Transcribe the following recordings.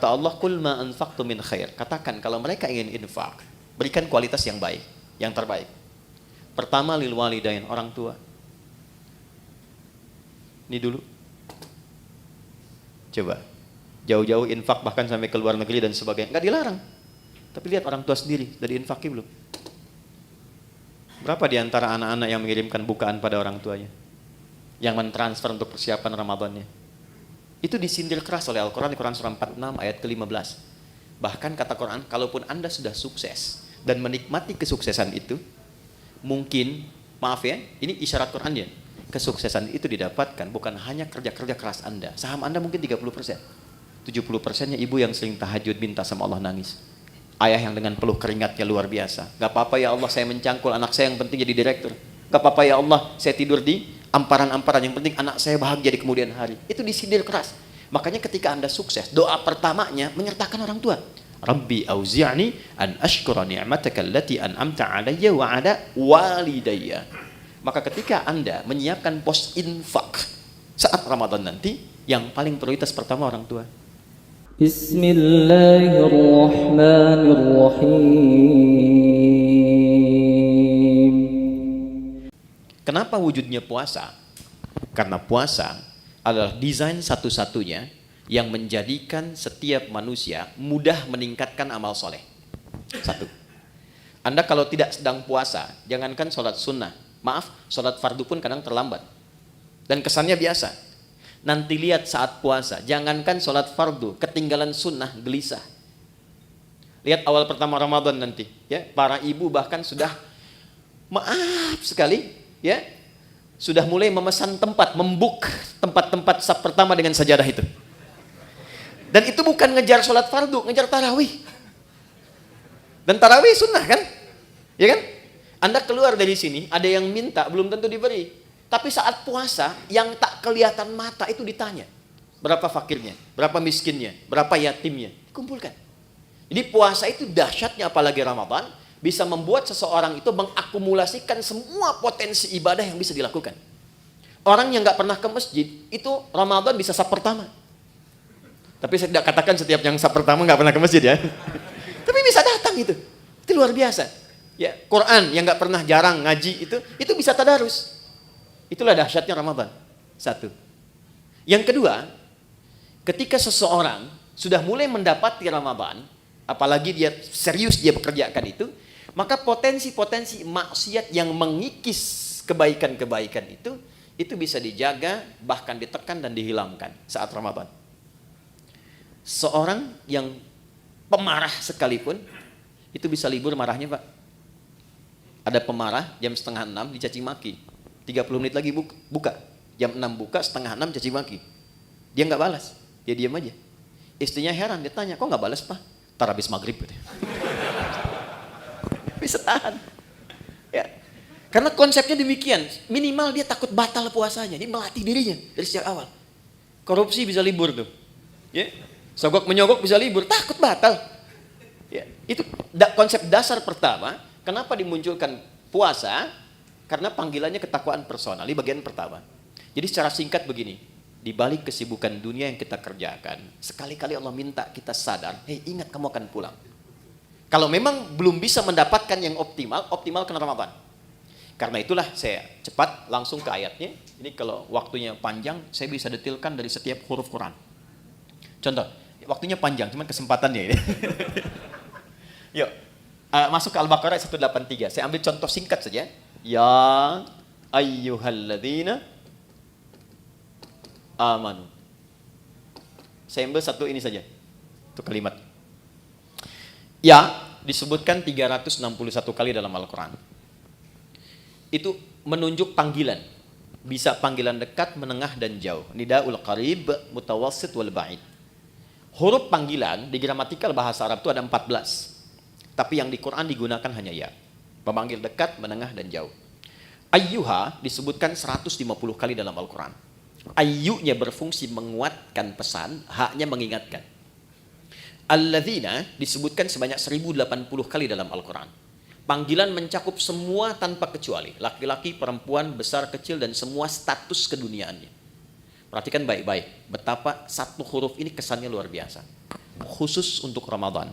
Kata Allah, "Qul ma anfaqtu min khair." Katakan kalau mereka ingin infak, berikan kualitas yang baik, yang terbaik. Pertama, lil walidain, orang tua. Ini dulu. Coba. Jauh-jauh infak bahkan sampai ke luar negeri dan sebagainya. Enggak dilarang. Tapi lihat orang tua sendiri, dari infaknya belum? Berapa di antara anak-anak yang mengirimkan bukaan pada orang tuanya? Yang mentransfer untuk persiapan Ramadannya? Itu disindir keras oleh Al-Quran di Quran surah 46 ayat ke-15. Bahkan kata Quran, kalaupun Anda sudah sukses dan menikmati kesuksesan itu, mungkin, maaf ya, ini isyarat Quran ya, kesuksesan itu didapatkan bukan hanya kerja-kerja keras Anda. Saham Anda mungkin 30%. 70%-nya ibu yang sering tahajud minta sama Allah nangis. Ayah yang dengan peluh keringatnya luar biasa. Gak apa-apa ya Allah saya mencangkul anak saya yang penting jadi direktur. Gak apa-apa ya Allah saya tidur di amparan-amparan, yang penting anak saya bahagia di kemudian hari. Itu disindir keras. Makanya ketika Anda sukses, doa pertamanya menyertakan orang tua. Rabbi auzi'ni an ashkura ni'mataka allati an'amta 'alayya wa 'ala walidayya. Maka ketika Anda menyiapkan pos infak saat Ramadan nanti, yang paling prioritas pertama orang tua. Bismillahirrahmanirrahim. Kenapa wujudnya puasa? Karena puasa adalah desain satu-satunya yang menjadikan setiap manusia mudah meningkatkan amal soleh. Satu, Anda kalau tidak sedang puasa, jangankan sholat sunnah, maaf, sholat fardu pun kadang terlambat. Dan kesannya biasa. Nanti lihat saat puasa, jangankan sholat fardu, ketinggalan sunnah, gelisah. Lihat awal pertama Ramadan nanti, ya, para ibu bahkan sudah, maaf sekali, ya, sudah mulai memesan tempat, membuk tempat-tempat saf pertama dengan sajadah itu. Dan itu bukan ngejar sholat fardu, ngejar tarawih. Dan tarawih sunnah kan? Ya kan? Anda keluar dari sini, ada yang minta, belum tentu diberi. Tapi saat puasa, yang tak kelihatan mata itu ditanya. Berapa fakirnya, berapa miskinnya, berapa yatimnya, kumpulkan. Jadi puasa itu dahsyatnya, apalagi Ramadan, bisa membuat seseorang itu mengakumulasikan semua potensi ibadah yang bisa dilakukan. Orang yang nggak pernah ke masjid, itu Ramadan bisa saf pertama. Tapi saya tidak katakan setiap yang saf pertama nggak pernah ke masjid ya. Tapi bisa datang itu luar biasa. Ya, Quran yang nggak pernah jarang ngaji itu bisa tadarus. Itulah dahsyatnya Ramadan. Satu. Yang kedua, ketika seseorang sudah mulai mendapati Ramadan, apalagi dia serius dia bekerjakan itu, maka potensi-potensi maksiat yang mengikis kebaikan-kebaikan itu bisa dijaga, bahkan ditekan dan dihilangkan saat Ramadan. Seorang yang pemarah sekalipun, itu bisa libur marahnya, Pak. Ada pemarah jam 5:30 dicaci maki, 30 menit lagi buka, jam 6 buka, 5:30 caci maki. Dia nggak balas, dia diam aja. Istrinya heran, dia tanya, kok nggak balas Pak? Tar habis maghrib gitu. Bisa tahan. Ya. Karena konsepnya demikian, minimal dia takut batal puasanya, dia melatih dirinya dari sejak awal. Korupsi bisa libur tuh. Ya. Sogok menyogok bisa libur, takut batal. Ya. Itu konsep dasar pertama, kenapa dimunculkan puasa? Karena panggilannya ketakwaan personal, di bagian pertama. Jadi secara singkat begini, di balik kesibukan dunia yang kita kerjakan, sekali-kali Allah minta kita sadar, ingat kamu akan pulang. Kalau memang belum bisa mendapatkan yang optimal, optimalkan Ramadan. Karena itulah saya cepat langsung ke ayatnya. Ini kalau waktunya panjang, saya bisa detilkan dari setiap huruf Quran. Contoh, waktunya panjang, cuman kesempatannya ini. Yuk, masuk ke Al-Baqarah 183. Saya ambil contoh singkat saja. Ya ayyuhalladzina amanu. Saya ambil satu ini saja. Itu kalimat. Ya disebutkan 361 kali dalam Al-Quran. Itu menunjuk panggilan. Bisa panggilan dekat, menengah, dan jauh. Nidaul qarib, mutawassit, wal ba'id. Huruf panggilan di gramatikal bahasa Arab itu ada 14. Tapi yang di Quran digunakan hanya ya. Pemanggil dekat, menengah, dan jauh. Ayyuha disebutkan 150 kali dalam Al-Quran. Ayyunya berfungsi menguatkan pesan, haknya mengingatkan. Alladzina disebutkan sebanyak 1080 kali dalam Al-Quran. Panggilan mencakup semua tanpa kecuali. Laki-laki, perempuan, besar, kecil, dan semua status keduniaannya. Perhatikan baik-baik betapa satu huruf ini kesannya luar biasa. khusus untuk Ramadan.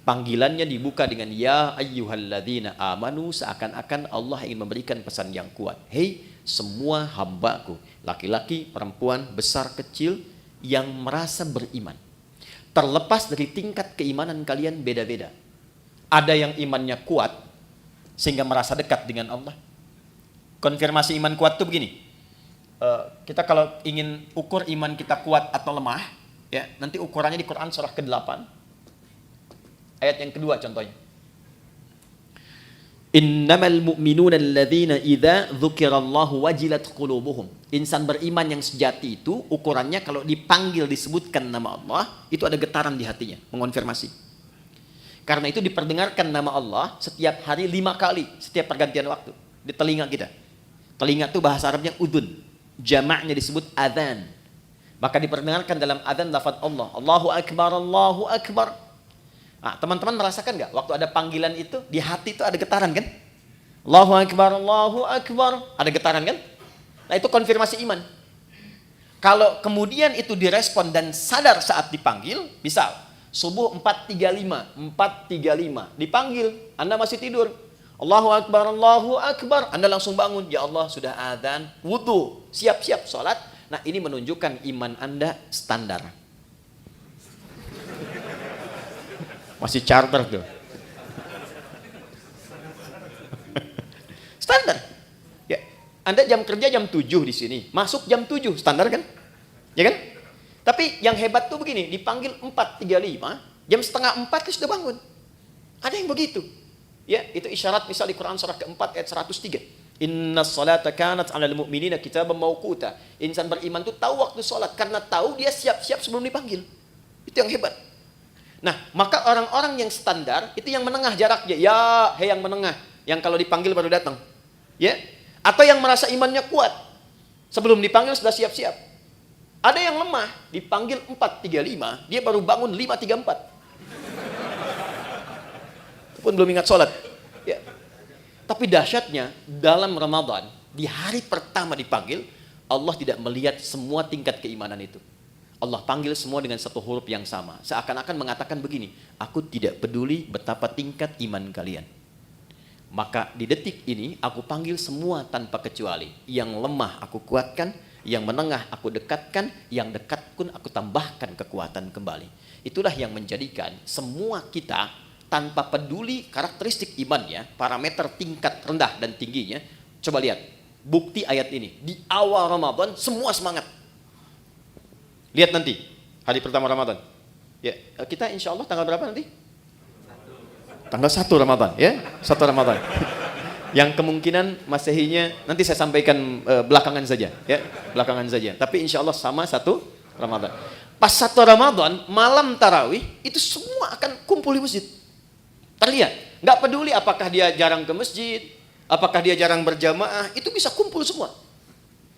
Panggilannya dibuka dengan ya ayyuhalladzina amanu, seakan-akan Allah ingin memberikan pesan yang kuat. Hei semua hambaku, laki-laki, perempuan, besar, kecil yang merasa beriman. Terlepas dari tingkat keimanan kalian beda-beda. Ada yang imannya kuat sehingga merasa dekat dengan Allah. Konfirmasi iman kuat itu begini. Kita kalau ingin ukur iman kita kuat atau lemah, ya, nanti ukurannya di Quran surah ke-8. Ayat yang kedua contohnya. Innamal mu'minuna alladzina idza dzukirallahu wajilat qulubuhum. Insan beriman yang sejati itu ukurannya kalau dipanggil disebutkan nama Allah, itu ada getaran di hatinya, mengonfirmasi. Karena itu diperdengarkan nama Allah setiap hari 5 kali, setiap pergantian waktu di telinga kita. Telinga itu bahasa Arabnya udhun. Jamaknya disebut adzan. Maka diperdengarkan dalam adzan lafaz Allah, Allahu Akbar, Allahu Akbar. Nah, teman-teman merasakan nggak waktu ada panggilan itu di hati itu ada getaran kan? Allahu Akbar, Allahu Akbar, ada getaran kan? Nah, itu konfirmasi iman. Kalau kemudian itu direspon dan sadar saat dipanggil, misal subuh 4.35 dipanggil, Anda masih tidur. Allahu Akbar, Allahu Akbar, Anda langsung bangun. Ya Allah, sudah adzan, wudu, siap-siap sholat. Nah, ini menunjukkan iman Anda standar. Masih charter tuh. Standar. Ya, Anda jam kerja jam 7 di sini, masuk jam 7, standar kan? Ya kan? Tapi yang hebat tuh begini, dipanggil 4.35, jam setengah 4 itu sudah bangun. Ada yang begitu. Ya, itu isyarat misal di Quran surah ke-4 ayat 103. Innas salata kanat 'alal mu'minina kitaban mauquta. Insan beriman itu tahu waktu salat karena tahu dia siap-siap sebelum dipanggil. Itu yang hebat. Nah, maka orang-orang yang standar itu yang menengah jaraknya. Ya, hei yang menengah, yang kalau dipanggil baru datang. Ya, atau yang merasa imannya kuat. Sebelum dipanggil sudah siap-siap. Ada yang lemah, dipanggil 4.35, dia baru bangun 5.34. Pun belum ingat sholat. Ya. Tapi dahsyatnya dalam Ramadan, di hari pertama dipanggil, Allah tidak melihat semua tingkat keimanan itu. Allah panggil semua dengan satu huruf yang sama. Seakan-akan mengatakan begini, aku tidak peduli betapa tingkat iman kalian. Maka di detik ini aku panggil semua tanpa kecuali. Yang lemah aku kuatkan, yang menengah aku dekatkan, yang dekat pun aku tambahkan kekuatan kembali. Itulah yang menjadikan semua kita tanpa peduli karakteristik imannya, parameter tingkat rendah dan tingginya. Coba lihat, bukti ayat ini. Di awal Ramadan semua semangat. Lihat nanti, hari pertama Ramadan. Ya, kita insya Allah tanggal berapa nanti? Tanggal 1 Ramadan, ya, 1 Ramadan. Yang kemungkinan Masehinya nanti saya sampaikan belakangan saja, ya, belakangan saja. Tapi insya Allah sama 1 Ramadan. Pas 1 Ramadan, malam tarawih, itu semua akan kumpul di masjid. Terlihat, nggak peduli apakah dia jarang ke masjid, apakah dia jarang berjamaah, itu bisa kumpul semua.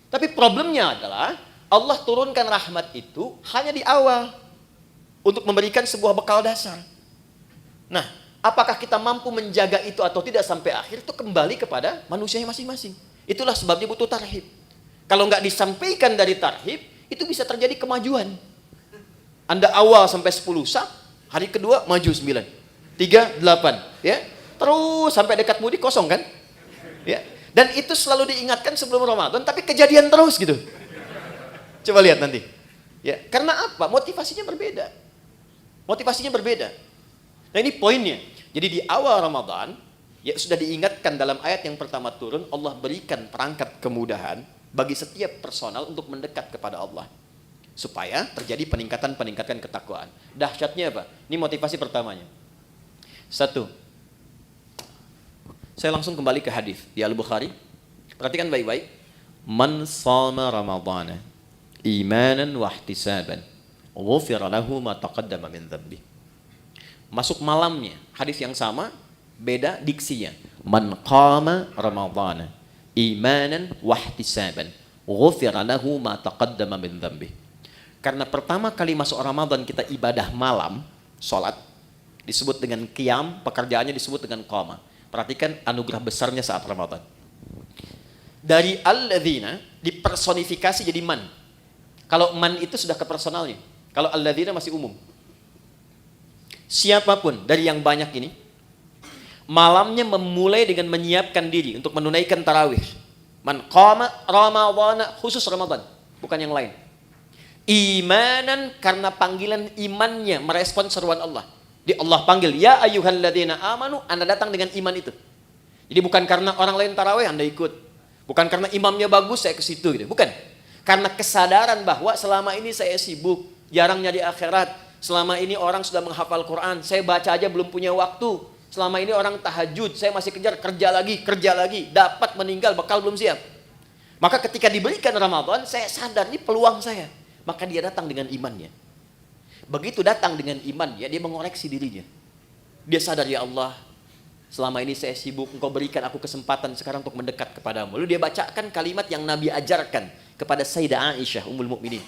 Tapi problemnya adalah Allah turunkan rahmat itu hanya di awal untuk memberikan sebuah bekal dasar. Nah, apakah kita mampu menjaga itu atau tidak sampai akhir itu kembali kepada manusianya masing-masing. Itulah sebabnya butuh tarhib. Kalau nggak disampaikan dari tarhib, itu bisa terjadi kemajuan. Anda awal sampai 10 sak, hari kedua maju 9, 3, 8, ya. Terus sampai dekat mudik kosong kan? Ya. Dan itu selalu diingatkan sebelum Ramadan, tapi kejadian terus gitu. Coba lihat nanti. Ya, karena apa? Motivasinya berbeda. Motivasinya berbeda. Nah, ini poinnya. Jadi di awal Ramadan, ya sudah diingatkan dalam ayat yang pertama turun, Allah berikan perangkat kemudahan bagi setiap personal untuk mendekat kepada Allah. Supaya terjadi peningkatan ketakwaan. Dahsyatnya apa? Ini motivasi pertamanya. 1. Saya langsung kembali ke hadis di Al-Bukhari. Perhatikan baik-baik. Man shama Ramadhana imanan wa ihtisaban ghufira lahu ma taqaddama min dhanbi. Masuk malamnya, hadis yang sama, beda diksinya. Man qama Ramadhana imanan wa ihtisaban ghufira lahu ma taqaddama min dhanbi. Karena pertama kali masuk Ramadan kita ibadah malam, salat, disebut dengan qiyam, pekerjaannya disebut dengan qama. Perhatikan anugerah besarnya saat Ramadan. Dari alladzina dipersonifikasi jadi man. Kalau man itu sudah ke personalnya. Kalau alladzina masih umum. Siapapun dari yang banyak ini, malamnya memulai dengan menyiapkan diri untuk menunaikan tarawih. Man qama ramadhana, khusus Ramadan, bukan yang lain. Imanan, karena panggilan imannya merespon seruan Allah. Di Allah panggil, ya ayyuhalladzina amanu, Anda datang dengan iman itu. Jadi bukan karena orang lain tarawih Anda ikut. Bukan karena imamnya bagus saya ke situ gitu. Bukan. Karena kesadaran bahwa selama ini saya sibuk, jarang nyari akhirat. Selama ini orang sudah menghafal Quran, saya baca aja belum punya waktu. Selama ini orang tahajud, saya masih kejar kerja lagi. Dapat meninggal, bekal belum siap. Maka ketika diberikan Ramadan, saya sadar ini peluang saya. Maka dia datang dengan imannya. Begitu datang dengan imannya, dia mengoreksi dirinya. Dia sadar, ya Allah, selama ini saya sibuk, Engkau berikan aku kesempatan sekarang untuk mendekat kepadamu. Lalu dia bacakan kalimat yang Nabi ajarkan kepada Sayyidah Aisyah, Ummul Mukminin.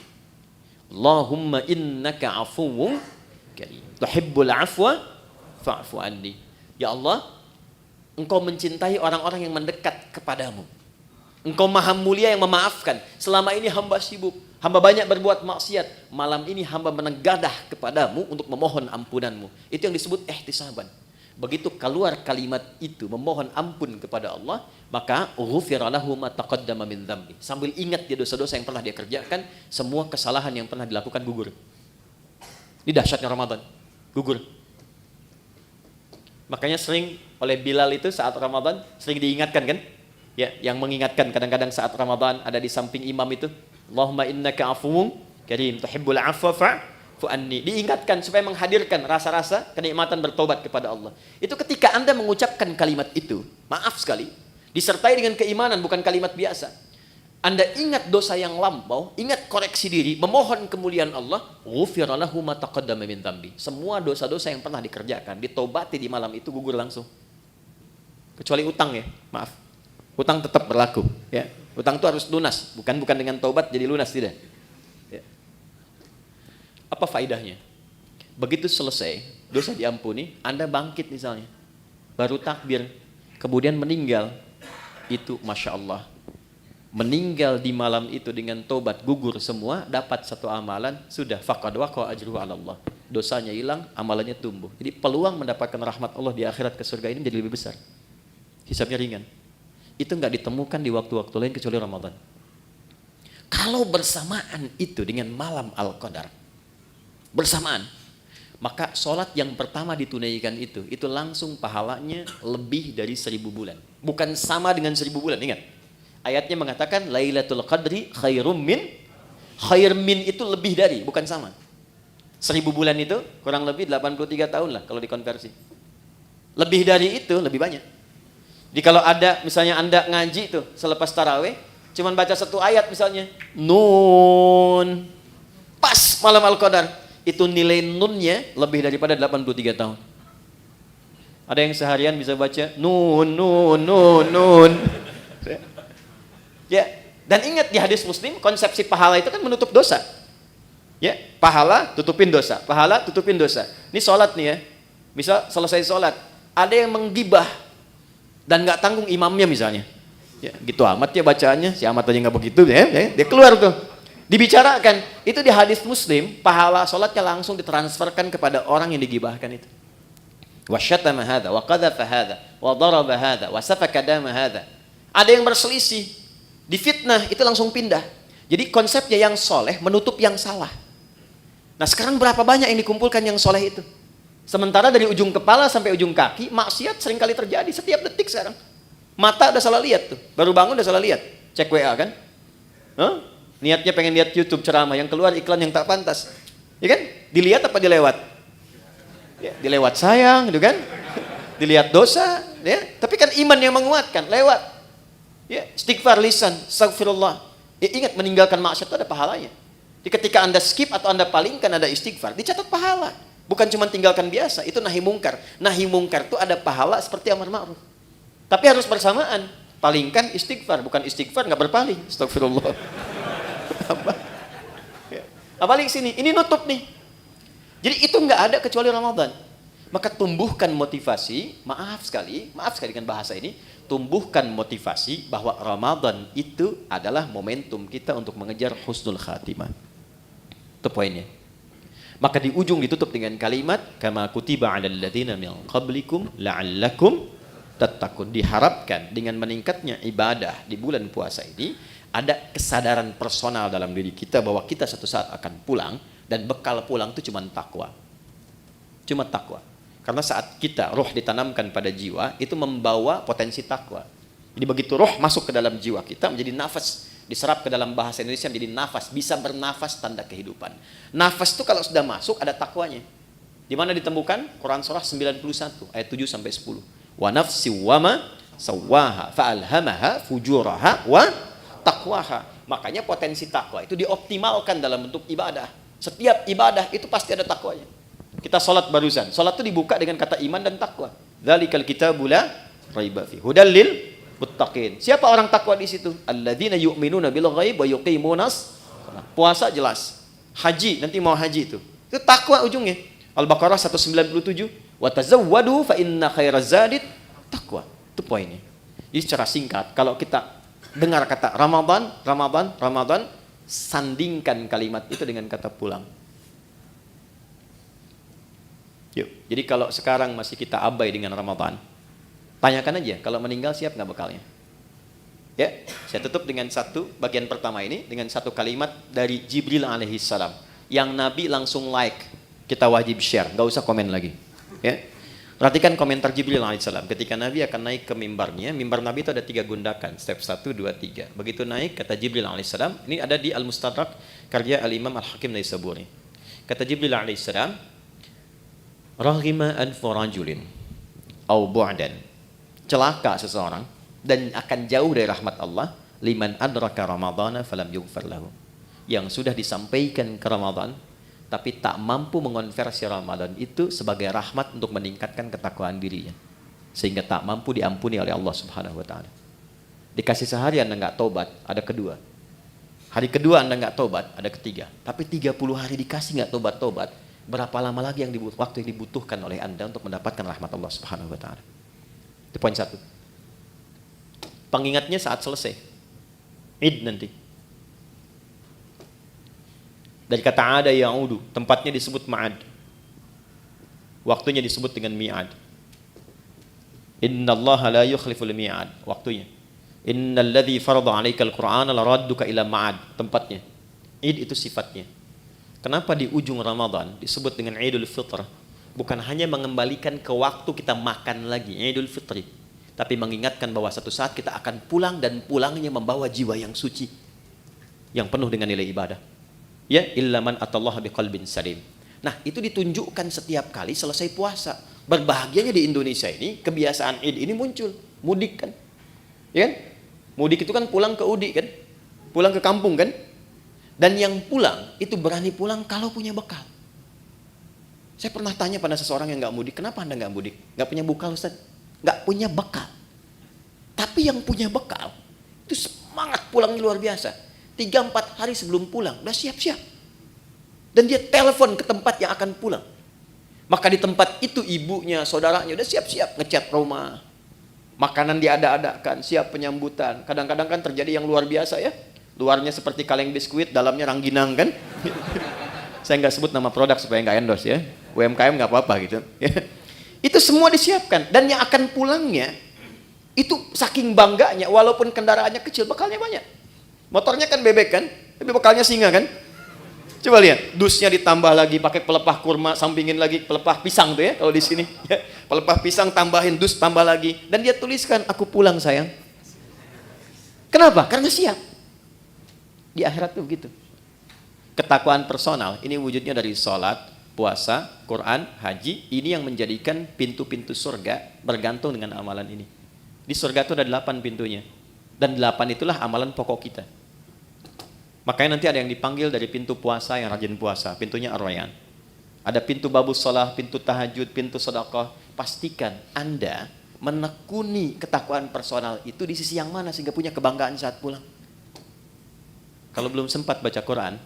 Allahumma innaka afuwwun karim, tuhibbul afwa fa'fu anni. Ya Allah, Engkau mencintai orang-orang yang mendekat kepadamu. Engkau maha mulia yang memaafkan. Selama ini hamba sibuk, hamba banyak berbuat maksiat. Malam ini hamba menenggadah kepadamu untuk memohon ampunanmu. Itu yang disebut ihtisaban. Begitu keluar kalimat itu, memohon ampun kepada Allah, maka ghufira lahu ma taqaddama min dzambi. Sambil ingat dia dosa-dosa yang pernah dia kerjakan, semua kesalahan yang pernah dilakukan gugur. Ini dahsyatnya Ramadan, gugur. Makanya sering oleh Bilal itu saat Ramadan sering diingatkan kan? Ya, yang mengingatkan kadang-kadang saat Ramadan ada di samping imam itu, Allahumma innaka afuwwun karim tuhibbul afwa fa'fu anni. Diingatkan supaya menghadirkan rasa-rasa kenikmatan bertobat kepada Allah. Itu ketika Anda mengucapkan kalimat itu, maaf sekali, disertai dengan keimanan, bukan kalimat biasa. Anda ingat dosa yang lampau, ingat koreksi diri, memohon kemuliaan Allah, ghufira lahu ma taqaddama min dzambi. Semua dosa-dosa yang pernah dikerjakan ditobati di malam itu gugur langsung. Kecuali utang ya, maaf. Utang tetap berlaku, ya. Utang itu harus lunas, bukan dengan taubat jadi lunas, tidak. Ya. Apa faedahnya? Begitu selesai, dosa diampuni, Anda bangkit misalnya, baru takbir, kemudian meninggal, itu Masya Allah. Meninggal di malam itu dengan taubat gugur semua, dapat satu amalan, sudah faqad waqa ajruhu 'ala Allah. Dosanya hilang, amalannya tumbuh. Jadi peluang mendapatkan rahmat Allah di akhirat ke surga ini menjadi lebih besar. Hisabnya ringan. Itu nggak ditemukan di waktu-waktu lain kecuali Ramadan. Kalau bersamaan itu dengan malam Al-Qadar, bersamaan, maka sholat yang pertama ditunaikan itu langsung pahalanya lebih dari 1000 bulan. Bukan sama dengan 1000 bulan, ingat. Ayatnya mengatakan Lailatul Qadri khairum min, khair min itu lebih dari, bukan sama. 1000 bulan itu kurang lebih 83 tahun lah kalau dikonversi. Lebih dari itu lebih banyak. Jadi kalau ada misalnya Anda ngaji tuh selepas tarawih, cuman baca satu ayat misalnya, Nun, pas malam Al-Qadar, itu nilai nunnya lebih daripada 83 tahun. Ada yang seharian bisa baca nun. Ya, dan ingat di hadis Muslim, konsepsi pahala itu kan menutup dosa. Ya, pahala tutupin dosa, pahala tutupin dosa. Ini sholat nih ya, misal selesai sholat, ada yang menggibah dan nggak tanggung imamnya misalnya, ya gitu amat ya bacaannya, si amat aja nggak begitu ya, dia keluar tuh, dibicarakan, itu di hadis Muslim, pahala sholatnya langsung ditransferkan kepada orang yang digibahkan itu. Wa syatama hadza, wa qadhafa hadza, wa daraba hadza, wa safaka dama hadza. Ada yang berselisih, difitnah, itu langsung pindah. Jadi konsepnya yang soleh menutup yang salah. Nah sekarang berapa banyak yang dikumpulkan yang soleh itu? Sementara dari ujung kepala sampai ujung kaki, maksiat seringkali terjadi setiap detik sekarang. Mata udah salah lihat tuh, baru bangun udah salah lihat. Cek WA kan? Niatnya pengen lihat YouTube ceramah, yang keluar iklan yang tak pantas. Ya kan? Dilihat apa dilewat? Ya, dilewat sayang gitu kan? Dilihat dosa, ya. Tapi kan iman yang menguatkan, lewat. Ya, istighfar lisan, astagfirullah. Ya, ingat meninggalkan maksiat itu ada pahalanya. Jadi ketika Anda skip atau Anda palingkan ada istighfar, dicatat pahala. Bukan cuma tinggalkan biasa, itu nahi mungkar. Nahi mungkar itu ada pahala seperti amar ma'ruf. Tapi harus bersamaan. Palingkan istighfar, bukan istighfar nggak berpaling. Astagfirullah. Apa? Ya. Apalagi sini, ini nutup nih. Jadi itu nggak ada kecuali Ramadan. Maka tumbuhkan motivasi, maaf sekali dengan bahasa ini, tumbuhkan motivasi bahwa Ramadan itu adalah momentum kita untuk mengejar husnul khatimah. Itu poinnya. Maka di ujung ditutup dengan kalimat kama kutiba 'alal ladzina min qablikum la'allakum tattaqun. Diharapkan dengan meningkatnya ibadah di bulan puasa ini ada kesadaran personal dalam diri kita bahwa kita satu saat akan pulang, dan bekal pulang itu cuma takwa. Cuma takwa. Karena saat kita roh ditanamkan pada jiwa, itu membawa potensi takwa. Jadi begitu roh masuk ke dalam jiwa kita menjadi nafas, diserap ke dalam bahasa Indonesia menjadi nafas, bisa bernafas tanda kehidupan. Nafas itu kalau sudah masuk ada takwanya. Di mana ditemukan? Quran surah 91 ayat 7 sampai 10. Wa nafsi wama sawaha fa'alhamaha fujuraha wa taqwaha. Makanya potensi takwa itu dioptimalkan dalam bentuk ibadah. Setiap ibadah itu pasti ada takwanya. Kita sholat barusan, sholat itu dibuka dengan kata iman dan takwa. Dzalikal kitabu la raiba fi hudal lil muttaqin. Siapa orang takwa di situ? Alladzina yu'minuna bil ghaib wa yuqimunas shalah. Puasa jelas. Haji, nanti mau haji itu. Itu takwa ujungnya. Al-Baqarah 197, wa tazawwadu fa inna khairaz zadit taqwa. Itu poinnya. Jadi secara singkat, kalau kita dengar kata Ramadan, Ramadan, Ramadan, sandingkan kalimat itu dengan kata pulang. Yuk. Jadi kalau sekarang masih kita abai dengan Ramadan, tanyakan aja, kalau meninggal siap nggak bekalnya? Ya, saya tutup dengan satu bagian pertama ini dengan satu kalimat dari Jibril alaihissalam yang Nabi langsung like, kita wajib share, nggak usah komen lagi. Ya, perhatikan komentar Jibril alaihissalam ketika Nabi akan naik ke mimbarnya. Mimbar Nabi itu ada 3 gundakan, step 1, 2, 3. Begitu naik, kata Jibril alaihissalam, ini ada di Al-Mustadrak karya Al-Imam Al-Hakim Naisaburi. Kata Jibril alaihissalam, raghima anfu rajulin au bu'dan, celaka seseorang dan akan jauh dari rahmat Allah, liman adraka ramadhana falam yughfar lahu, yang sudah disampaikan ke Ramadan tapi tak mampu mengonversi Ramadan itu sebagai rahmat untuk meningkatkan ketakwaan dirinya, sehingga tak mampu diampuni oleh Allah Subhanahu wa taala. Dikasih sehari Anda enggak tobat, ada kedua. Hari kedua Anda enggak tobat, ada ketiga. Tapi 30 hari dikasih enggak tobat-tobat, berapa lama lagi yang waktu yang dibutuhkan oleh Anda untuk mendapatkan rahmat Allah Subhanahu wa taala? Itu poin 1. Pengingatnya saat selesai Id nanti. Dari kata ada ya'udu, tempatnya disebut ma'ad, waktunya disebut dengan mi'ad. Innallaha la yukhliful mi'ad, waktunya. Innal ladzi farada 'alaikal qur'ana laradduka ila ma'ad, tempatnya. Id itu sifatnya. Kenapa di ujung Ramadan disebut dengan Idul Fitr? Bukan hanya mengembalikan ke waktu kita makan lagi, Idul Fitri, tapi mengingatkan bahwa satu saat kita akan pulang, dan pulangnya membawa jiwa yang suci, yang penuh dengan nilai ibadah. Ya, illa man atallaha biqalbin salim. Nah, itu ditunjukkan setiap kali selesai puasa. Berbahagianya di Indonesia ini, kebiasaan Id ini muncul. Mudik kan? Ya kan? Mudik itu kan pulang ke Udi kan? Pulang ke kampung kan? Dan yang pulang, itu berani pulang kalau punya bekal. Saya pernah tanya pada seseorang yang nggak mudik, kenapa Anda nggak mudik? Nggak punya bekal, Ustaz? Nggak punya bekal. Tapi yang punya bekal, itu semangat pulangnya luar biasa. 3-4 hari sebelum pulang, udah siap-siap. Dan dia telepon ke tempat yang akan pulang. Maka di tempat itu ibunya, saudaranya udah siap-siap ngecat rumah. Makanan diada-adakan, siap penyambutan. Kadang-kadang kan terjadi yang luar biasa ya. Luarnya seperti kaleng biskuit, dalamnya rangginang kan. Saya nggak sebut nama produk supaya nggak endorse ya. UMKM nggak apa-apa gitu. Itu semua disiapkan. Dan yang akan pulangnya, itu saking bangganya, walaupun kendaraannya kecil, bekalnya banyak. Motornya kan bebek kan, tapi bekalnya singa kan. Coba lihat, dusnya ditambah lagi pakai pelepah kurma, sampingin lagi pelepah pisang tuh ya kalau di sini. Ya, pelepah pisang tambahin dus, tambah lagi. Dan dia tuliskan, aku pulang sayang. Kenapa? Karena siap. Di akhirat tuh begitu. Ketakwaan personal, ini wujudnya dari sholat, puasa, Quran, haji. Ini yang menjadikan pintu-pintu surga bergantung dengan amalan ini. Di surga itu ada 8 pintunya. Dan 8 itulah amalan pokok kita. Makanya nanti ada yang dipanggil dari pintu puasa yang rajin puasa, pintunya Ar-Rayyan. Ada pintu babus shalah, pintu tahajud, pintu sedekah. Pastikan Anda menekuni ketakwaan personal itu di sisi yang mana sehingga punya kebanggaan saat pulang. Kalau belum sempat baca Quran,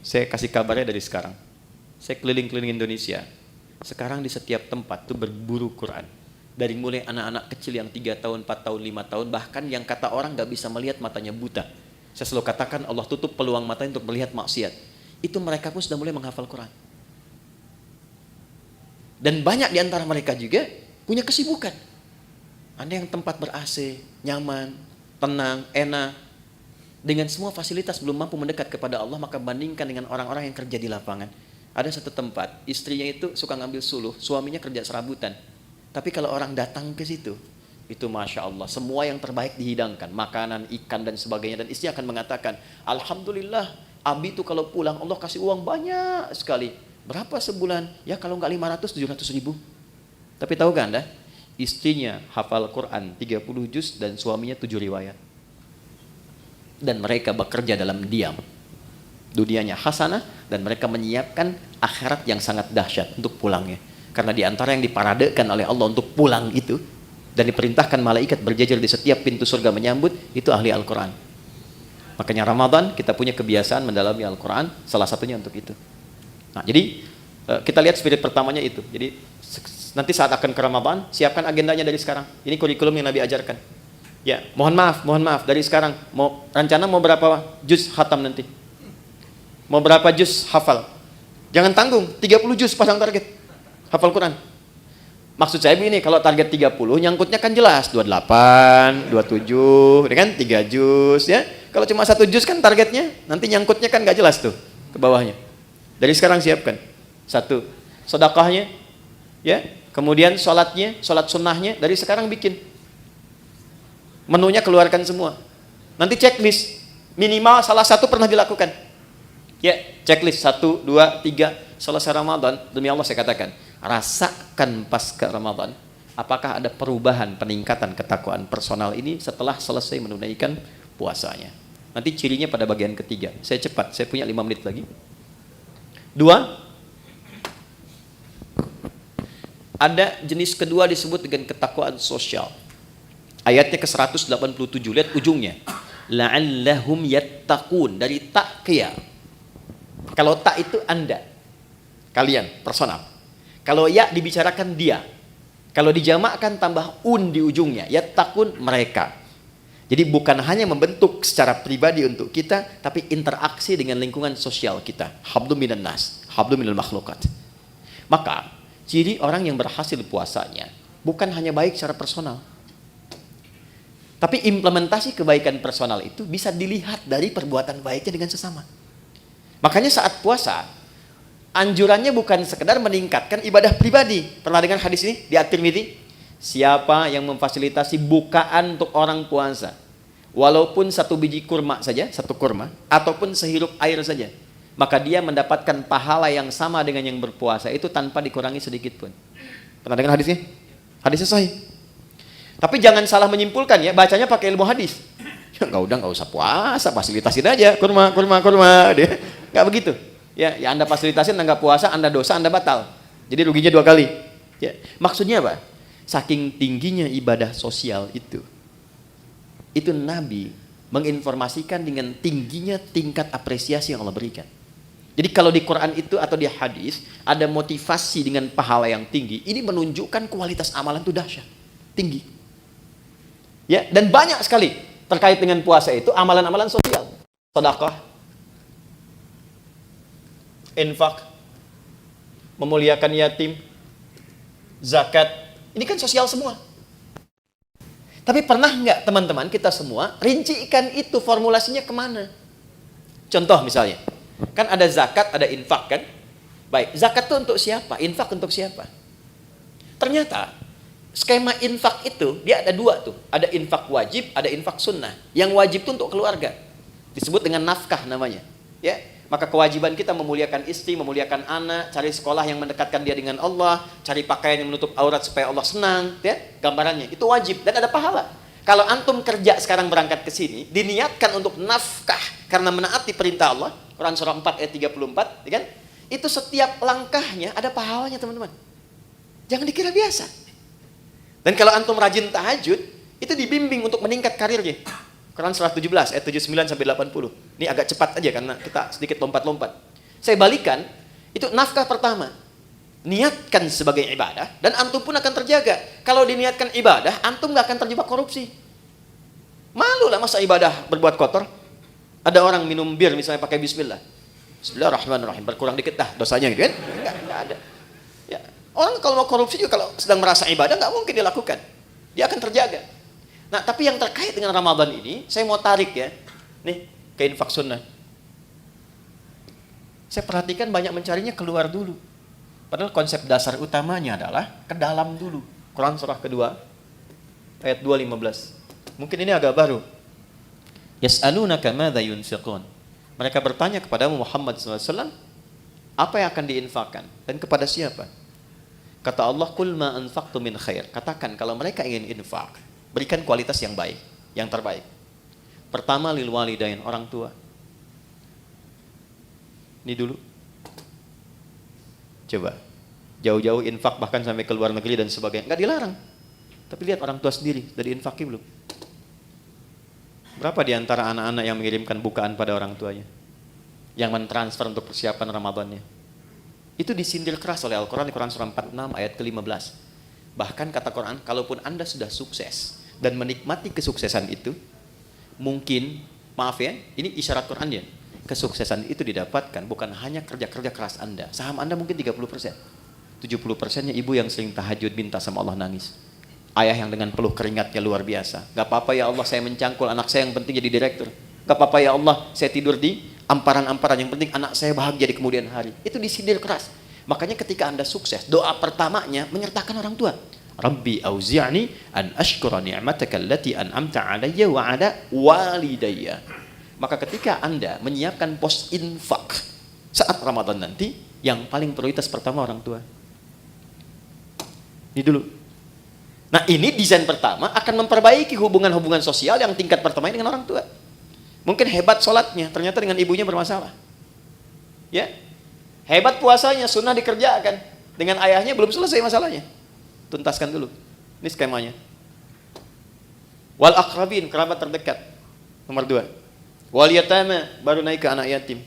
saya kasih kabarnya dari sekarang. Saya keliling-keliling Indonesia. Sekarang di setiap tempat tuh berburu Quran. Dari mulai anak-anak kecil yang 3 tahun, 4 tahun, 5 tahun, bahkan yang kata orang gak bisa melihat, matanya buta. Saya selalu katakan Allah tutup peluang matanya untuk melihat maksiat. itu mereka pun sudah mulai menghafal Quran. Dan banyak di antara mereka juga punya kesibukan. Ada yang tempat ber-AC, nyaman, tenang, enak, dengan semua fasilitas belum mampu mendekat kepada Allah, maka bandingkan dengan orang-orang yang kerja di lapangan. Ada satu tempat, istrinya itu suka ngambil suluh, suaminya kerja serabutan. Tapi kalau orang datang ke situ, itu Masya Allah, semua yang terbaik dihidangkan, makanan, ikan dan sebagainya. Dan istri akan mengatakan, Alhamdulillah, Abi itu kalau pulang Allah kasih uang banyak sekali. Berapa sebulan? Ya kalau nggak 500, 700 ribu. Tapi tahu kan Anda, istrinya hafal Quran 30 juz dan suaminya 7 riwayat. Dan mereka bekerja dalam diam. Dunianya hasanah dan mereka menyiapkan akhirat yang sangat dahsyat untuk pulangnya. Karena di antara yang diparadekan oleh Allah untuk pulang itu, dan diperintahkan malaikat berjajar di setiap pintu surga menyambut, itu ahli Al-Quran. Makanya Ramadan kita punya kebiasaan mendalami Al-Quran, salah satunya untuk itu. Nah, jadi kita lihat spirit pertamanya itu. Jadi nanti saat akan ke Ramadan, siapkan agendanya dari sekarang. Ini kurikulum yang Nabi ajarkan. Ya, mohon maaf dari sekarang. Rencana mau berapa juz khatam nanti? Mau berapa juz hafal? Jangan tanggung, 30 juz pasang target hafal Quran. Maksud saya begini, kalau target 30, nyangkutnya kan jelas, 28, 27, kan 3 juz ya. Kalau cuma 1 juz kan targetnya, nanti nyangkutnya kan nggak jelas tuh ke bawahnya. Dari sekarang siapkan. 1, sedekahnya, ya. Kemudian sholatnya, sholat sunnahnya dari sekarang bikin. Menunya keluarkan semua. Nanti checklist, minimal salah satu pernah dilakukan. Ya, checklist 1, 2, 3, selesai Ramadan, demi Allah saya katakan, rasakan pasca Ramadan, apakah ada perubahan, peningkatan ketakwaan personal ini setelah selesai menunaikan puasanya. Nanti cirinya pada bagian ketiga. Saya cepat, saya punya 5 menit lagi. 2, ada jenis kedua disebut dengan ketakwaan sosial. Ayatnya ke 187, lihat ujungnya. La'allahum yattaqun, dari taqiyah. Kalau tak itu Anda, kalian, personal. Kalau ya dibicarakan dia. Kalau dijamakkan tambah di ujungnya, yattaqun, mereka. Jadi bukan hanya membentuk secara pribadi untuk kita, tapi interaksi dengan lingkungan sosial kita. Hablum minan nas, hablum minal makhlukat. Maka, ciri orang yang berhasil puasanya bukan hanya baik secara personal, tapi implementasi kebaikan personal itu bisa dilihat dari perbuatan baiknya dengan sesama. Makanya saat puasa, anjurannya bukan sekedar meningkatkan ibadah pribadi. Pernah dengar hadis ini di At-Tirmidzi? Siapa yang memfasilitasi bukaan untuk orang puasa, walaupun 1 biji kurma saja, 1 kurma, ataupun sehirup air saja, maka dia mendapatkan pahala yang sama dengan yang berpuasa itu tanpa dikurangi sedikit pun. Pernah dengar hadisnya? Hadisnya sahih. Tapi jangan salah menyimpulkan ya, bacanya pakai ilmu hadis. Ya nggak usah puasa, fasilitasin aja kurma. Dia nggak begitu. Ya Anda fasilitasin, Anda nggak puasa, Anda dosa, Anda batal. Jadi ruginya 2 kali. Ya, maksudnya apa? Saking tingginya ibadah sosial itu Nabi menginformasikan dengan tingginya tingkat apresiasi yang Allah berikan. Jadi kalau di Quran itu atau di hadis ada motivasi dengan pahala yang tinggi, ini menunjukkan kualitas amalan itu dahsyat, tinggi. Ya, dan banyak sekali terkait dengan puasa itu amalan-amalan sosial, sedekah, infak, memuliakan yatim, zakat, ini kan sosial semua. Tapi pernah nggak teman-teman kita semua rincikan itu formulasinya kemana? Contoh misalnya, kan ada zakat, ada infak kan? Baik, zakat itu untuk siapa? Infak untuk siapa? Ternyata skema infak itu dia ada 2 tuh, ada infak wajib, ada infak sunnah. Yang wajib itu untuk keluarga, disebut dengan nafkah namanya. Ya, maka kewajiban kita memuliakan istri, memuliakan anak, cari sekolah yang mendekatkan dia dengan Allah, cari pakaian yang menutup aurat supaya Allah senang, ya, gambarannya. Itu wajib dan ada pahala. Kalau antum kerja sekarang berangkat ke sini, diniatkan untuk nafkah karena menaati perintah Allah, Quran surah 4 ayat 34, ya kan? Itu setiap langkahnya ada pahalanya, teman-teman. Jangan dikira biasa. Dan kalau antum rajin tahajud, itu dibimbing untuk meningkat karirnya. Quran surah 17 ayat 79 sampai 80. Ini agak cepat aja karena kita sedikit lompat-lompat. Saya balikan, itu nafkah pertama. Niatkan sebagai ibadah dan antum pun akan terjaga. Kalau diniatkan ibadah, antum gak akan terjebak korupsi. Malu lah masa ibadah berbuat kotor. Ada orang minum bir misalnya pakai bismillah. Bismillahirrahmanirrahim, berkurang dikit dah dosanya gitu kan? Enggak ada. Ya. Orang kalau mau korupsi juga kalau sedang merasa ibadah nggak mungkin dilakukan. Dia akan terjaga. Nah, tapi yang terkait dengan Ramadan ini, saya mau tarik ya. Nih, ke infak sunnah. Saya perhatikan banyak mencarinya keluar dulu. Padahal konsep dasar utamanya adalah ke dalam dulu. Quran surah kedua, ayat 2:15. Mungkin ini agak baru. Yas'alunaka madza yunfiqun. Mereka bertanya kepada Muhammad SAW, apa yang akan diinfakkan dan kepada siapa? Kata Allah, qul ma anfaqtu min khair. Katakan kalau mereka ingin infak, berikan kualitas yang baik, yang terbaik. Pertama, lil walidain, orang tua. Ini dulu. Coba jauh-jauh infak bahkan sampai ke luar negeri dan sebagainya, nggak dilarang. Tapi lihat orang tua sendiri, sudah diinfaki belum? Berapa di antara anak-anak yang mengirimkan bukaan pada orang tuanya? Yang mentransfer untuk persiapan Ramadannya? Itu disindir keras oleh Al-Quran di Quran surah 46 ayat ke-15. Bahkan kata Quran, kalaupun Anda sudah sukses dan menikmati kesuksesan itu, mungkin, maaf ya, ini isyarat Quran ya, kesuksesan itu didapatkan bukan hanya kerja-kerja keras Anda. Saham Anda mungkin 30%. 70%-nya ibu yang sering tahajud minta sama Allah nangis. Ayah yang dengan peluh keringatnya luar biasa. Gak apa-apa ya Allah, saya mencangkul anak saya, yang penting jadi direktur. Gak apa-apa ya Allah, saya tidur di amparan-amparan, yang penting anak saya bahagia di kemudian hari. Itu disindir keras. Makanya ketika Anda sukses, doa pertamanya menyertakan orang tua. Rabbi auzi'ni an ashkura ni'mataka allati an'amta 'alayya wa 'ala walidayya. Maka ketika Anda menyiapkan pos infak saat Ramadan nanti, yang paling prioritas pertama orang tua. Ini dulu. Nah, ini desain pertama akan memperbaiki hubungan-hubungan sosial yang tingkat pertama dengan orang tua. Mungkin hebat sholatnya, ternyata dengan ibunya bermasalah. Ya, hebat puasanya, sunnah dikerjakan, dengan ayahnya belum selesai masalahnya. Tuntaskan dulu. Ini skemanya. Wal aqrabin, kerabat terdekat. Nomor 2. Wal yatama, baru naik ke anak yatim.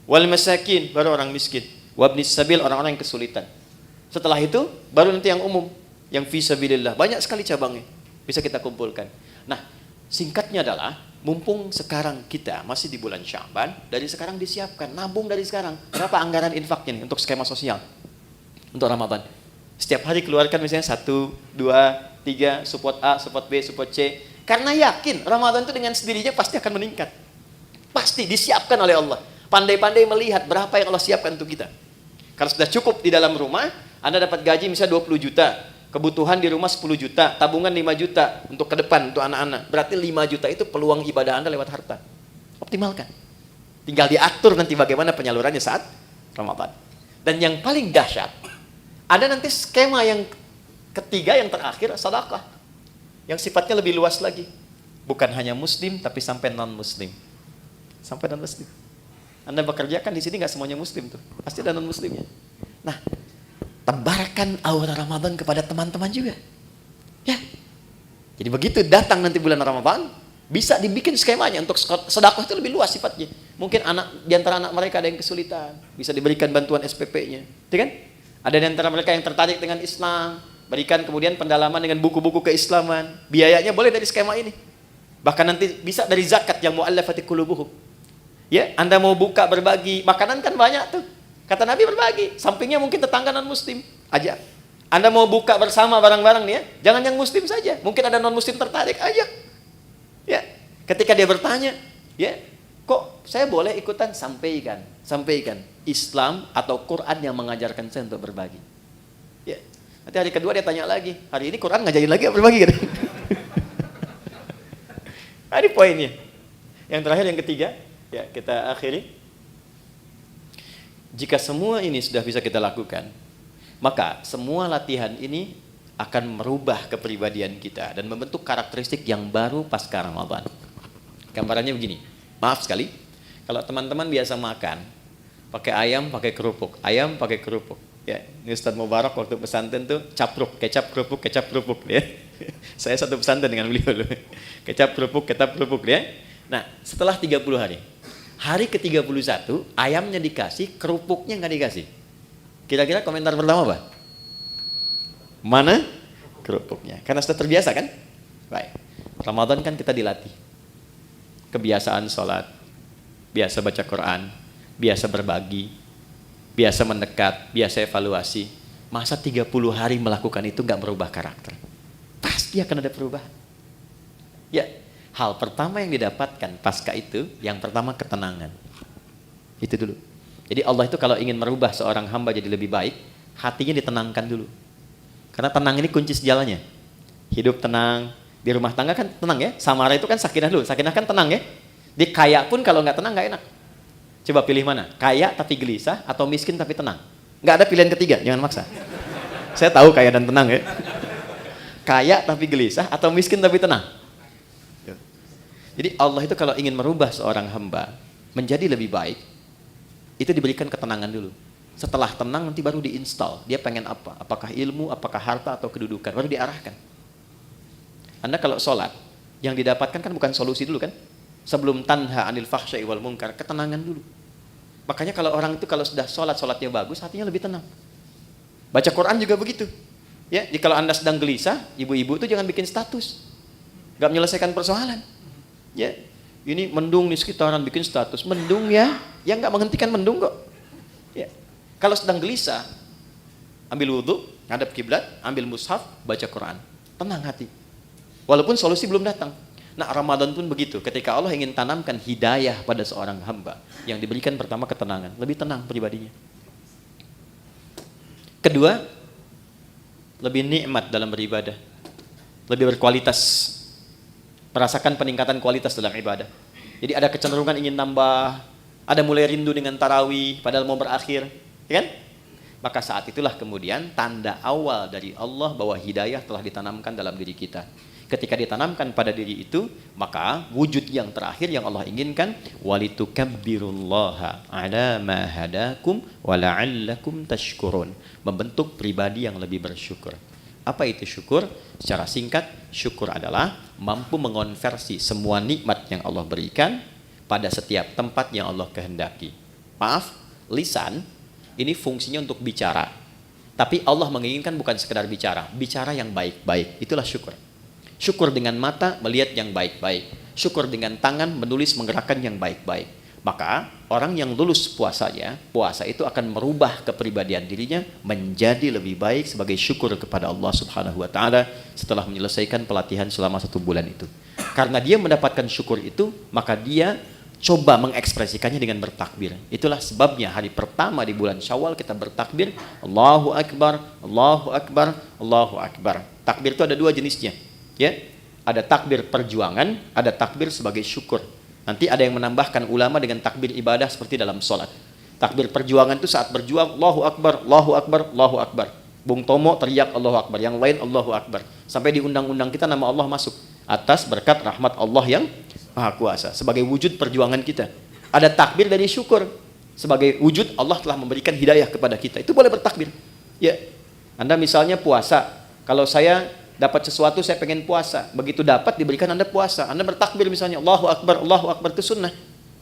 Wal masakin, baru orang miskin. Wabnis sabil, orang-orang yang kesulitan. Setelah itu, baru nanti yang umum, yang fi sabilillah. Banyak sekali cabangnya, bisa kita kumpulkan. Nah, singkatnya adalah, mumpung sekarang kita masih di bulan Sya'ban, dari sekarang disiapkan, nabung dari sekarang. Berapa anggaran infaknya nih untuk skema sosial untuk Ramadan? Setiap hari keluarkan misalnya 1, 2, 3, support A, support B, support C. Karena yakin Ramadan itu dengan sendirinya pasti akan meningkat. Pasti disiapkan oleh Allah. Pandai-pandai melihat berapa yang Allah siapkan untuk kita. Kalau sudah cukup di dalam rumah, Anda dapat gaji misalnya 20 juta. Kebutuhan di rumah 10 juta, tabungan 5 juta untuk ke depan, untuk anak-anak. Berarti 5 juta itu peluang ibadah Anda lewat harta. Optimalkan. Tinggal diatur nanti bagaimana penyalurannya saat Ramadan. Dan yang paling dahsyat, ada nanti skema yang ketiga, yang terakhir, sedekah. Yang sifatnya lebih luas lagi. Bukan hanya muslim, tapi sampai non-muslim. Sampai non-muslim. Anda bekerja kan di sini nggak semuanya muslim tuh. Pasti ada non-muslimnya. Nah, tebarkan aura Ramadan kepada teman-teman juga. Ya. Jadi begitu datang nanti bulan Ramadan, bisa dibikin skemanya untuk sedekah itu lebih luas sifatnya. Mungkin di antara anak mereka ada yang kesulitan, bisa diberikan bantuan SPP-nya. Gitu kan? Ada di antara mereka yang tertarik dengan Islam, berikan kemudian pendalaman dengan buku-buku keislaman. Biayanya boleh dari skema ini. Bahkan nanti bisa dari zakat yang mu'allafati qulubuhum. Ya, Anda mau buka berbagi, makanan kan banyak tuh. Kata Nabi berbagi, sampingnya mungkin tetangga non-muslim, ajak. Anda mau buka bersama barang-barang nih ya, jangan yang muslim saja. Mungkin ada non-muslim tertarik, ajak. Ya, ketika dia bertanya, ya, kok saya boleh ikutan? Sampaikan. Islam atau Quran yang mengajarkan saya untuk berbagi. Ya, nanti hari kedua dia tanya lagi, hari ini Quran ngajarin lagi berbagi kan? Ini poinnya. Yang terakhir, yang ketiga, ya kita akhiri. Jika semua ini sudah bisa kita lakukan, maka semua latihan ini akan merubah kepribadian kita dan membentuk karakteristik yang baru pasca Ramadan. Gambarannya begini, maaf sekali, kalau teman-teman biasa makan pakai ayam, pakai kerupuk, ayam pakai kerupuk. Ya, ini Ustadz Mubarak waktu pesantren tuh capruk, kecap kerupuk, ya. Saya satu pesantren dengan beliau loh. Kecap kerupuk, ya. Nah, setelah 30 hari. Hari ke-31, ayamnya dikasih, kerupuknya nggak dikasih. Kira-kira komentar pertama apa? Mana kerupuknya? Karena sudah terbiasa kan? Baik. Ramadan kan kita dilatih. Kebiasaan sholat, biasa baca Quran, biasa berbagi, biasa mendekat, biasa evaluasi. Masa 30 hari melakukan itu nggak merubah karakter? Pasti akan ada perubahan. Ya, hal pertama yang didapatkan pasca itu, yang pertama ketenangan. Itu dulu. Jadi Allah itu kalau ingin merubah seorang hamba jadi lebih baik, hatinya ditenangkan dulu. Karena tenang ini kunci sejalannya. Hidup tenang, di rumah tangga kan tenang ya. Samara itu kan sakinah dulu, sakinah kan tenang ya. Di kaya pun kalau nggak tenang nggak enak. Coba pilih mana? Kaya tapi gelisah atau miskin tapi tenang? Nggak ada pilihan ketiga, jangan maksa. Saya tahu kaya dan tenang ya. Kaya tapi gelisah atau miskin tapi tenang? Jadi Allah itu kalau ingin merubah seorang hamba menjadi lebih baik, itu diberikan ketenangan dulu. Setelah tenang nanti baru diinstal. Dia pengen apa? Apakah ilmu, apakah harta atau kedudukan? Baru diarahkan. Anda kalau sholat, yang didapatkan kan bukan solusi dulu kan? Sebelum tanha anil fahsya'i wal munkar, ketenangan dulu. Makanya kalau orang itu kalau sudah sholat, sholatnya bagus, hatinya lebih tenang. Baca Quran juga begitu. Ya, jadi kalau Anda sedang gelisah, ibu-ibu itu jangan bikin status. Gak menyelesaikan persoalan. Ya, ini mendung di sekitaran bikin status. Mendung ya, yang gak menghentikan mendung kok. Ya. Kalau sedang gelisah, ambil wudhu, ngadap kiblat, ambil mushaf, baca Quran. Tenang hati. Walaupun solusi belum datang. Nah, Ramadan pun begitu. Ketika Allah ingin tanamkan hidayah pada seorang hamba, yang diberikan pertama ketenangan, lebih tenang pribadinya. Kedua, lebih nikmat dalam beribadah, lebih berkualitas, merasakan peningkatan kualitas dalam ibadah. Jadi ada kecenderungan ingin nambah, ada mulai rindu dengan tarawih, padahal mau berakhir, ya kan? Maka saat itulah kemudian tanda awal dari Allah bahwa hidayah telah ditanamkan dalam diri kita. Ketika ditanamkan pada diri itu, maka wujud yang terakhir yang Allah inginkan, walitukabbirullaha ala ma hadakum wa la'allakum tashkurun, membentuk pribadi yang lebih bersyukur. Apa itu syukur? Secara singkat, syukur adalah mampu mengonversi semua nikmat yang Allah berikan pada setiap tempat yang Allah kehendaki. Maaf, lisan ini fungsinya untuk bicara. Tapi Allah menginginkan bukan sekedar bicara, bicara yang baik-baik. Itulah syukur. Syukur dengan mata melihat yang baik-baik. Syukur dengan tangan menulis menggerakkan yang baik-baik. Maka orang yang lulus puasanya, puasa itu akan merubah kepribadian dirinya menjadi lebih baik sebagai syukur kepada Allah Subhanahu wa taala setelah menyelesaikan pelatihan selama 1 bulan itu. Karena dia mendapatkan syukur itu, maka dia coba mengekspresikannya dengan bertakbir. Itulah sebabnya hari pertama di bulan Syawal kita bertakbir, Allahu Akbar, Allahu Akbar, Allahu Akbar. Takbir itu ada 2 jenisnya. Ya, ada takbir perjuangan, ada takbir sebagai syukur. Nanti ada yang menambahkan ulama dengan takbir ibadah seperti dalam sholat. Takbir perjuangan itu saat berjuang, Allahu Akbar, Allahu Akbar, Allahu Akbar. Bung Tomo teriak Allahu Akbar, yang lain Allahu Akbar. Sampai di undang-undang kita nama Allah masuk. Atas berkat rahmat Allah yang Maha Kuasa. Sebagai wujud perjuangan kita. Ada takbir dari syukur. Sebagai wujud Allah telah memberikan hidayah kepada kita. Itu boleh bertakbir. Ya, Anda misalnya puasa. Kalau saya dapat sesuatu, saya pengen puasa. Begitu dapat, diberikan Anda puasa. Anda bertakbir misalnya, Allahu Akbar, itu sunnah.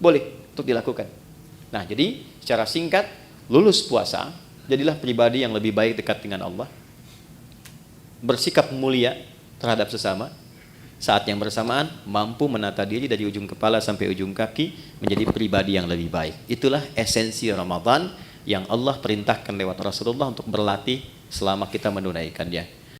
Boleh untuk dilakukan. Nah, jadi secara singkat, lulus puasa, jadilah pribadi yang lebih baik dekat dengan Allah. Bersikap mulia terhadap sesama. Saat yang bersamaan, mampu menata diri dari ujung kepala sampai ujung kaki, menjadi pribadi yang lebih baik. Itulah esensi Ramadan yang Allah perintahkan lewat Rasulullah untuk berlatih selama kita menunaikannya.